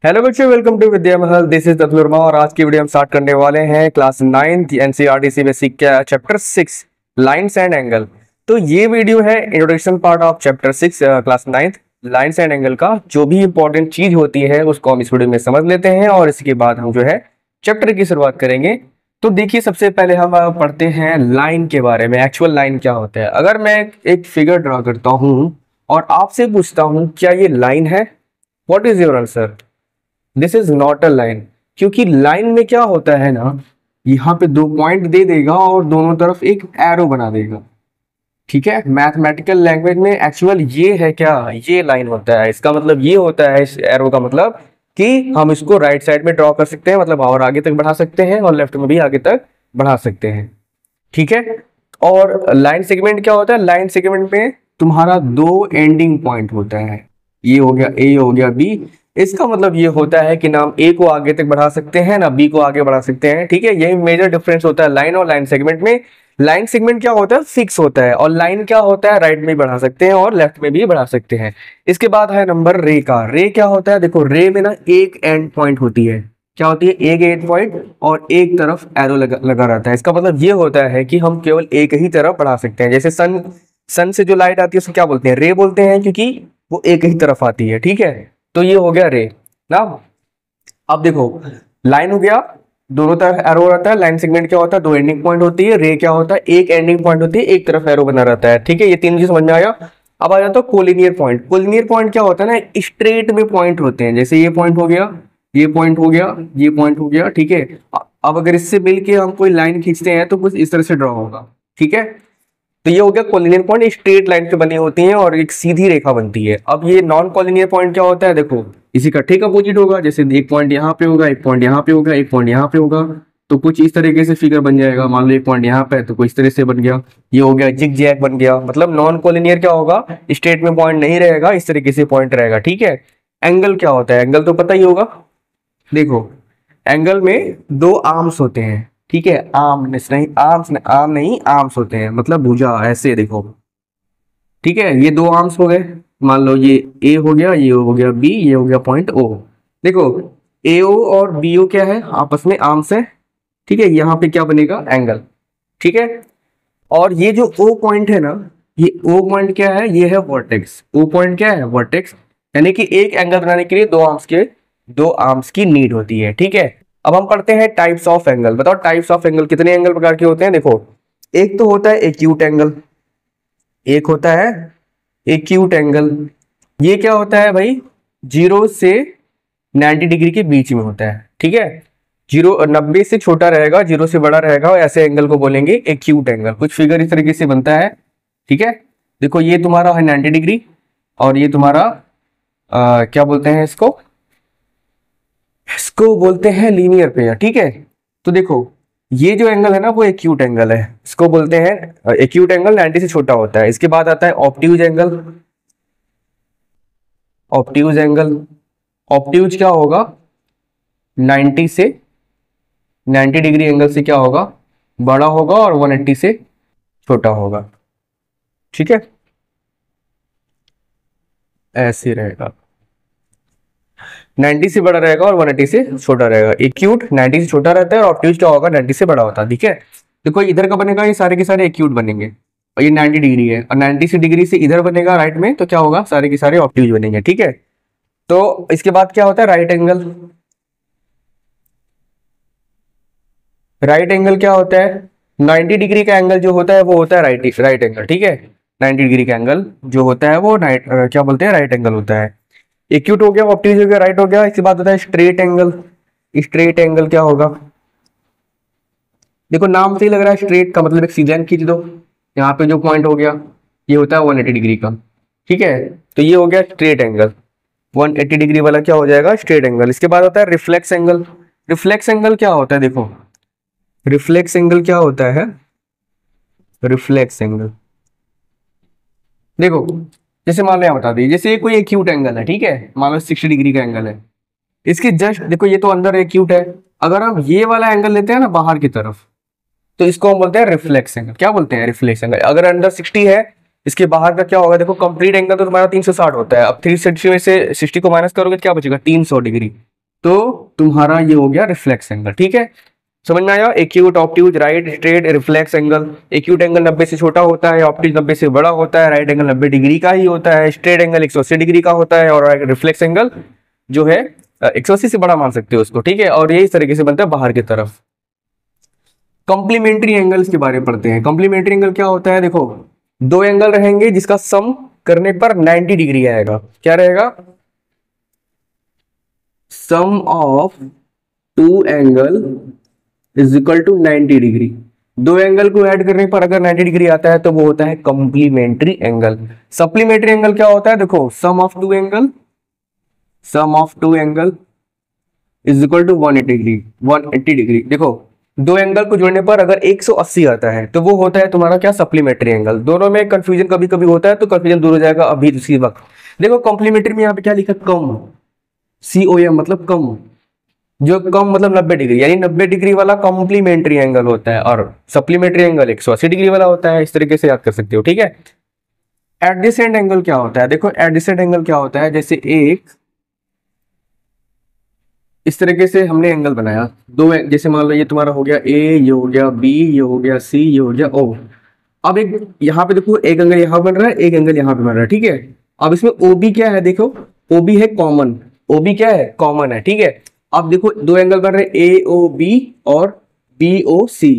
Hello बच्चों, welcome to Vidya Mahal. This is Atul Verma और आज की वीडियो हम स्टार्ट करने वाले हैं क्लास 9th एनसीईआरटी बेसिक का चैप्टर 6 लाइंस एंड एंगल। तो ये वीडियो है introduction part of chapter 6 class 9th lines and angle का। जो भी इंपॉर्टेंट चीज होती है उसको हम इस वीडियो में समझ लेते हैं और इसके बाद हम जो है चैप्टर की शुरुआत करेंगे। तो देखिए, सबसे पहले हम पढ़ते हैं लाइन के बारे में। एक्चुअल लाइन क्या होता है? अगर मैं एक फिगर ड्रॉ करता हूं और आपसे पूछता हूं क्या ये लाइन है, what is your answer? This is not a line. क्योंकि लाइन में क्या होता है ना, यहाँ पे दो पॉइंट दे देगा और दोनों तरफ एक एरो बना देगा। ठीक है, मैथमेटिकल लैंग्वेज में एक्चुअल ये है क्या, ये लाइन होता है। इसका मतलब ये होता है, इस एरो का मतलब कि हम इसको राइट साइड में ड्रॉ कर सकते हैं, मतलब और आगे तक बढ़ा सकते हैं, और लेफ्ट में भी आगे तक बढ़ा सकते हैं। ठीक है। और लाइन सेगमेंट क्या होता है? लाइन सेगमेंट में तुम्हारा दो एंडिंग पॉइंट होता है, ये हो गया ए, हो गया बी। इसका मतलब ये होता है कि ना हम ए को आगे तक बढ़ा सकते हैं ना बी को आगे बढ़ा सकते हैं। ठीक है, यही मेजर डिफरेंस होता है लाइन और लाइन सेगमेंट में। लाइन सेगमेंट क्या होता है? फिक्स होता है। और लाइन क्या होता है? राइट में बढ़ा सकते हैं और लेफ्ट में भी बढ़ा सकते हैं। इसके बाद है नंबर रे का। रे क्या होता है? देखो, रे में ना एक एंड पॉइंट होती है। क्या होती है? एक एंड पॉइंट और एक तरफ एरो लगा रहता है। इसका मतलब ये होता है कि हम केवल एक ही तरफ बढ़ा सकते हैं। जैसे सन से जो लाइट आती है उसको क्या बोलते हैं? रे बोलते हैं, क्योंकि वो एक ही तरफ आती है। ठीक है, तो ये हो गया रे ना। अब देखो, लाइन हो गया, दोनों तरफ एरो रहता है। लाइन सेगमेंट क्या होता है? दो एंडिंग पॉइंट होती है। रे क्या होता है? एक एंडिंग पॉइंट होती है, एक तरफ एरो बना रहता है। ठीक है, ये तीन चीज समझ में आया। अब आ जाता है कोलिनियर पॉइंट। कोलिनियर पॉइंट क्या होता है ना, स्ट्रेट में पॉइंट होते हैं। जैसे ये पॉइंट हो गया, ये पॉइंट हो गया, ये पॉइंट हो गया। ठीक है, अब अगर इससे मिलके हम कोई लाइन खींचते हैं तो कुछ इस तरह से ड्रॉ होगा। ठीक है, तो ये हो गया कोलिनियर पॉइंट। स्ट्रेट लाइन पे बनी होती हैं और एक सीधी रेखा बनती है। अब ये नॉन कोलिनियर पॉइंट क्या होता है? देखो, इसी का ठीक अपोजिट होगा। जैसे एक पॉइंट यहाँ पे होगा, एक पॉइंट यहाँ पे होगा, एक पॉइंट यहाँ पे होगा, तो कुछ इस तरीके से फिगर बन जाएगा। मान लो एक पॉइंट यहाँ पे है तो कुछ इस तरह से बन गया। ये हो गया जिग जैग बन गया। मतलब नॉन कोलिनियर क्या होगा? स्ट्रेट में पॉइंट नहीं रहेगा, इस तरीके से पॉइंट रहेगा। ठीक है। एंगल क्या होता है? एंगल तो पता ही होगा। देखो, एंगल में दो आर्म्स होते हैं। ठीक है, आर्म्स नहीं, आर्म नहीं, आर्म्स होते हैं, मतलब भुजा ऐसे। देखो, ठीक है, ये दो आर्म्स हो गए। मान लो ये ए हो गया, ये हो गया बी, ये हो गया पॉइंट ओ। देखो, ए ओ और बी ओ क्या है? आपस में आर्म्स है। ठीक है, यहाँ पे क्या बनेगा? एंगल। ठीक है, और ये जो ओ पॉइंट है ना, ये ओ पॉइंट क्या है? ये है वर्टेक्स। ओ पॉइंट क्या है? वर्टेक्स। यानी कि एक एंगल बनाने के लिए दो आर्म्स की नीड होती है। ठीक है, अब हम पढ़ते हैं टाइप्स ऑफ एंगल। बताओ, टाइप्स ऑफ एंगल कितने एंगल प्रकार के होते हैं? देखो, एक तो होता है एक्यूट एंगल, एक होता है एक्यूट एंगल। ये क्या होता है भाई? 0 से 90 डिग्री के बीच में होता है। ठीक है, 90 से छोटा रहेगा, 0 से बड़ा रहेगा, और ऐसे एंगल को बोलेंगे एक्यूट एंगल। कुछ फिगर इस तरीके से बनता है। ठीक है, देखो ये तुम्हारा है 90 डिग्री और ये तुम्हारा क्या बोलते हैं इसको? इसको बोलते हैं लीनियर पेयर। ठीक है, तो देखो ये जो एंगल है ना वो एक्यूट एंगल है, इसको बोलते हैं एक्यूट एंगल। 90 से छोटा होता है। इसके बाद आता है obtuse angle. Obtuse angle, obtuse क्या होगा? 90 से 90 डिग्री एंगल से क्या होगा? बड़ा होगा, और 180 से छोटा होगा। ठीक है, ऐसे रहेगा। 90 से बड़ा रहेगा और 180 से छोटा रहेगा। एक्यूट 90 से छोटा रहता है और ऑब्ट्यूज क्या होगा? 90 से बड़ा होता है। ठीक है, देखो इधर का बनेगा, ये सारे के सारे एक्यूट बनेंगे, और ये 90 डिग्री है, और 90 से डिग्री से इधर बनेगा राइट में, तो क्या होगा? सारे के सारे ऑब्ट्यूज बनेंगे। ठीक है, तो इसके बाद क्या होता है? Right angle. राइट एंगल क्या होता है? 90 डिग्री का एंगल जो होता है वो होता है राइट एंगल। ठीक है, 90 डिग्री का एंगल जो होता है वो क्या बोलते हैं? राइट एंगल होता है। एक्यूट हो गया, ऑब्ट्यूज हो गया, राइट हो गया। इसके बाद होता है स्ट्रेट एंगल। स्ट्रेट एंगल क्या होगा? देखो, नाम से ही लग रहा है स्ट्रेट का मतलब एक सीधा लाइन खींच दो। यहाँ पे जो पॉइंट हो गया ये होता है 180 डिग्री का। ठीक है, तो ये हो गया स्ट्रेट एंगल। 180 डिग्री वाला क्या हो जाएगा? Straight angle. इसके बाद होता है रिफ्लेक्स एंगल। रिफ्लेक्स एंगल क्या होता है? देखो, रिफ्लेक्स एंगल क्या होता है? रिफ्लेक्स एंगल देखो, जैसे मान लो यहाँ बता दी, जैसे ये कोई एक्यूट एंगल है। ठीक है, मान लो 60 डिग्री का एंगल है। इसके जस्ट देखो, ये तो अंदर एक्यूट है। अगर हम ये वाला एंगल लेते हैं ना बाहर की तरफ, तो इसको हम बोलते हैं रिफ्लेक्स एंगल। क्या बोलते हैं? Reflex angle. अगर अंदर 60 है, इसके बाहर का क्या होगा? देखो, कंप्लीट एंगल तो तुम्हारा 360 होता है। अब 360 में से 60 को माइनस करोगे तो क्या बचेगा? 300 डिग्री। तो तुम्हारा ये हो गया रिफ्लेक्स एंगल। ठीक है, समझ में आया? Acute, obtuse, right, straight, reflex angle. Acute angle 90 से छोटा होता है, ऑब्ट्यूज 90 से बड़ा होता है, राइट एंगल 90 डिग्री का ही होता है, स्ट्रेट एंगल 180 डिग्री का होता है, और रिफ्लेक्स एंगल जो है 180 से बड़ा मान सकते हो उसको। ठीक है, और ये इस तरीके से बनता है बाहर की तरफ। कॉम्प्लीमेंट्री एंगल्स के बारे में पढ़ते हैं। कॉम्प्लीमेंट्री एंगल क्या होता है? देखो, दो एंगल रहेंगे जिसका सम करने पर 90 डिग्री आएगा। क्या रहेगा? Sum of two angle is equal to 90 degree. दो एंगल को ऐड करने पर अगर 90 डिग्री आता है तो वो होता है कॉम्प्लीमेंट्री एंगल। सप्लीमेंट्री एंगल क्या होता है? देखो, sum of two angle is equal to 180 degree. देखो, दो एंगल को जोड़ने पर अगर 180 आता है तो वो होता है तुम्हारा क्या? Supplementary angle. दोनों में कंफ्यूजन कभी कभी होता है, तो कंफ्यूजन दूर हो जाएगा अभी उसी वक्त। देखो, कॉम्प्लीमेंट्री में यहाँ पे क्या लिखा? कम, COM मतलब कम। जो कम मतलब 90 डिग्री, यानी 90 डिग्री वाला कॉम्प्लीमेंट्री एंगल होता है, और सप्लीमेंट्री एंगल 180 डिग्री वाला होता है। इस तरीके से याद कर सकते हो। ठीक है। एडजेसेंट एंगल क्या होता है? देखो, एडजेसेंट एंगल क्या होता है? जैसे एक इस तरीके से हमने एंगल बनाया, दो जैसे मान लो ये तुम्हारा हो गया A, ये हो गया B, ये हो गया C, ये हो गया O। अब एक यहाँ पे देखो, एक एंगल यहाँ बन रहा है, एक एंगल यहाँ पे बन रहा है। ठीक है, अब इसमें OB क्या है? देखो, OB है कॉमन। OB क्या है? कॉमन है। ठीक है, अब देखो दो एंगल बन रहे हैं AOB और BOC।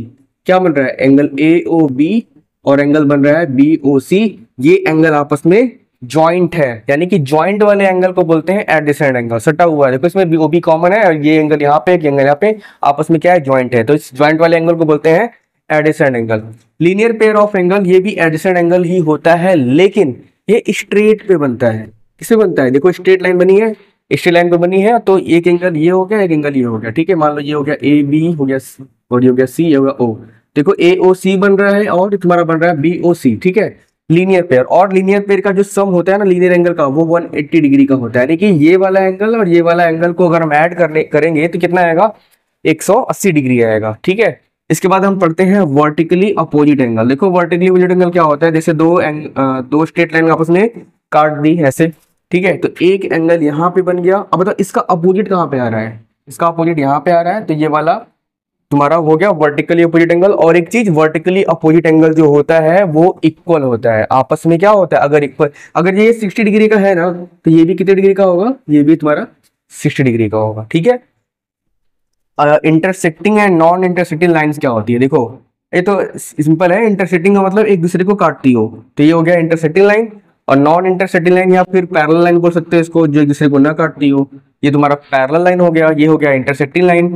क्या बन रहा है? एंगल AOB और एंगल बन रहा है BOC। ये एंगल आपस में जॉइंट है, यानी कि जॉइंट वाले एंगल को बोलते हैं एडजेसेंट एंगल। सटा हुआ है, देखो इसमें OB कॉमन है, और ये एंगल यहाँ पे, एक एंगल यहाँ पे, आपस में क्या है? जॉइंट है। तो इस जॉइंट वाले एंगल को बोलते हैं adjacent angle. Linear pair of angle, ये भी एडजेसेंट एंगल ही होता है, लेकिन ये स्ट्रेट पे बनता है। किससे बनता है? देखो, स्ट्रेट लाइन बनी है, स्ट्रेट लाइन पे बनी है, तो एक एंगल ये हो गया, एक एंगल ये हो गया। ठीक है, मान लो ये हो गया AB हो गया, और ये हो गया C, ये हो गया O। देखो, AOC बन रहा है और तुम्हारा बन रहा है BOC। ठीक है, लीनियर पेयर। और लीनियर पेयर का जो सम होता है ना लीनियर एंगल का, वो 180 डिग्री का होता है। यानी कि ये वाला एंगल और ये वाला एंगल को अगर हम ऐड करेंगे तो कितना आएगा? 180 डिग्री आएगा। ठीक है, इसके बाद हम पढ़ते हैं वर्टिकली अपोजिट एंगल। देखो, वर्टिकली अपोजिट एंगल क्या होता है? जैसे दो स्ट्रेट लाइन आपस में काट दी ऐसे। ठीक है, तो एक एंगल यहाँ पे बन गया। अब बताओ, इसका अपोजिट कहाँ पे आ रहा है? इसका अपोजिट यहाँ पे आ रहा है, तो ये वाला तुम्हारा हो गया वर्टिकली अपोजिट एंगल। और एक चीज, वर्टिकली अपोजिट एंगल जो होता है वो इक्वल होता है आपस में। क्या होता है? अगर इक्वल, अगर ये 60 डिग्री का है ना, तो ये भी कितने डिग्री का होगा? ये भी तुम्हारा 60 डिग्री का होगा। ठीक है। Intersecting and non intersecting lines क्या होती है? देखो, ये तो सिंपल है। इंटरसेक्टिंग का मतलब एक दूसरे को काटती हो, तो ये हो गया इंटरसेक्टिंग लाइन। और नॉन इंटरसेक्टिंग लाइन या फिर पैरेलल लाइन बोल सकते हो इसको, जो एक दूसरे को ना काटती हो, ये तुम्हारा पैरेलल लाइन हो गया। ये हो गया इंटरसेक्टिंग लाइन।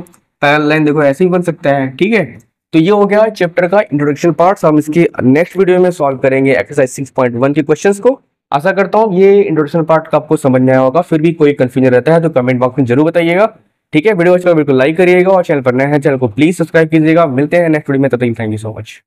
पैरेलल लाइन देखो ऐसे ही बन सकता है। ठीक है, तो ये हो गया चैप्टर का इंट्रोडक्शन पार्ट। हम इसके नेक्स्ट वीडियो में सॉल्व करेंगे एक्सरसाइज 6.1 के क्वेश्चंस को। आशा करता हूँ ये इंट्रोडक्शन पार्ट का आपको समझ में आया होगा। फिर भी कोई कंफ्यूजन रहता है तो कमेंट बॉक्स में जरूर बताइएगा। ठीक है, वीडियो अच्छा बिल्कुल लाइक करिएगा, और चैनल पर नए हैं चैनल को प्लीज सब्सक्राइब कीजिएगा। मिलते हैं नेक्स्ट वीडियो में, तब तक थैंक यू सो मच।